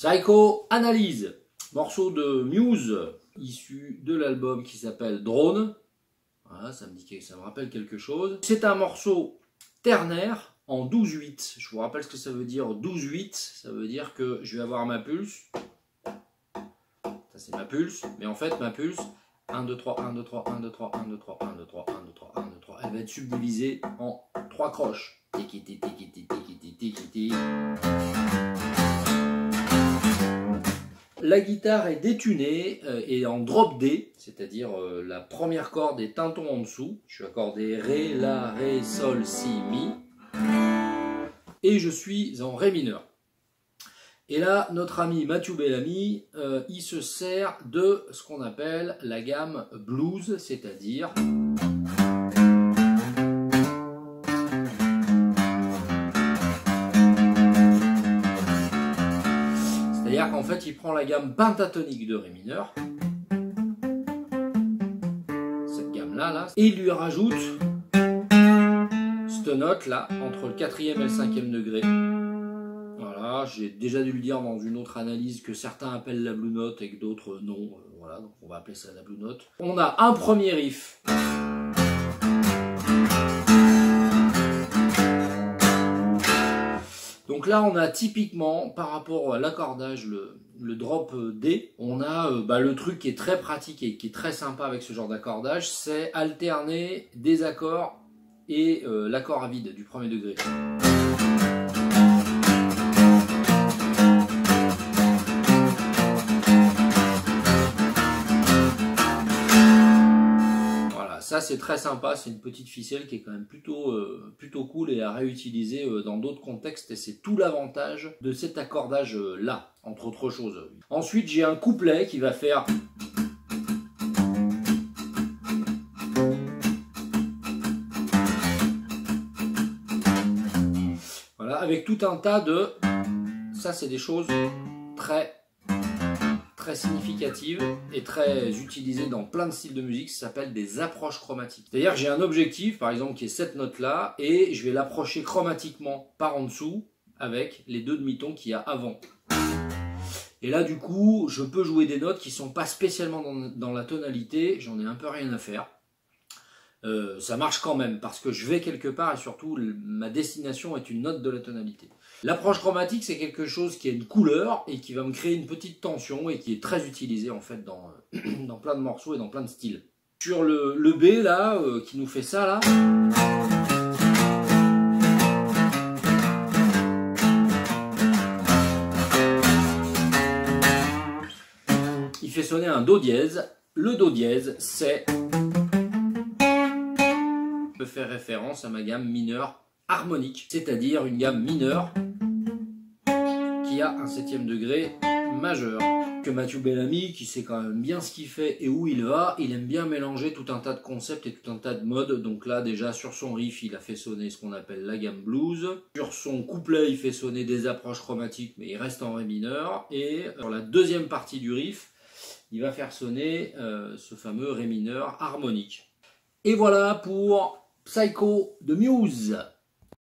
Psycho Analyse, morceau de Muse, issu de l'album qui s'appelle Drone. Voilà, ça me rappelle quelque chose. C'est un morceau ternaire en 12/8. Je vous rappelle ce que ça veut dire 12/8. Ça veut dire que je vais avoir ma pulse. Ça c'est ma pulse, mais en fait ma pulse, 1, 2, 3, 1, 2, 3, 1, 2, 3, 1, 2, 3, 1, 2, 3, 1, 2, 3, 1, 2, 3. Elle va être subdivisée en 3 croches. Tiki, tiki, tiki, tiki, tiki, tiki. La guitare est détunée et en drop D, c'est-à-dire la première corde est un ton en dessous. Je suis accordé Ré, La, Ré, Sol, Si, Mi. Et je suis en Ré mineur. Et là, notre ami Mathieu Bellamy, il se sert de ce qu'on appelle la gamme blues, c'est-à-dire... C'est-à-dire qu'en fait, il prend la gamme pentatonique de Ré mineur, cette gamme-là, là, et il lui rajoute cette note-là, entre le 4e et le 5e degré. Voilà, j'ai déjà dû le dire dans une autre analyse que certains appellent la blue note et que d'autres non. Voilà, donc on va appeler ça la blue note. On a un premier riff. Donc là, on a typiquement, par rapport à l'accordage, le drop D, on a le truc qui est très pratique et qui est très sympa avec ce genre d'accordage, c'est alterner des accords et l'accord à vide du premier degré. Ça c'est très sympa, c'est une petite ficelle qui est quand même plutôt cool et à réutiliser dans d'autres contextes et c'est tout l'avantage de cet accordage là, entre autres choses. Ensuite j'ai un couplet qui va faire... Voilà, avec tout un tas de... Ça c'est des choses très significatives et très utilisées dans plein de styles de musique, ça s'appelle des approches chromatiques. C'est-à-dire que j'ai un objectif, par exemple, qui est cette note-là, et je vais l'approcher chromatiquement par en dessous avec les deux demi-tons qu'il y a avant. Et là, du coup, je peux jouer des notes qui ne sont pas spécialement dans la tonalité, j'en ai un peu rien à faire. Ça marche quand même, parce que je vais quelque part et surtout, ma destination est une note de la tonalité. L'approche chromatique, c'est quelque chose qui a une couleur et qui va me créer une petite tension et qui est très utilisé en fait dans plein de morceaux et dans plein de styles. Sur le B là, qui nous fait ça là. Il fait sonner un Do dièse. Le Do dièse, c'est... peut faire référence à ma gamme mineure harmonique, c'est-à-dire une gamme mineure qui a un 7e degré majeur. Que Mathieu Bellamy, qui sait quand même bien ce qu'il fait et où il va, il aime bien mélanger tout un tas de concepts et tout un tas de modes. Donc là déjà sur son riff il a fait sonner ce qu'on appelle la gamme blues. Sur son couplet il fait sonner des approches chromatiques mais il reste en Ré mineur. Et sur la deuxième partie du riff il va faire sonner ce fameux Ré mineur harmonique. Et voilà pour Psycho de Muse.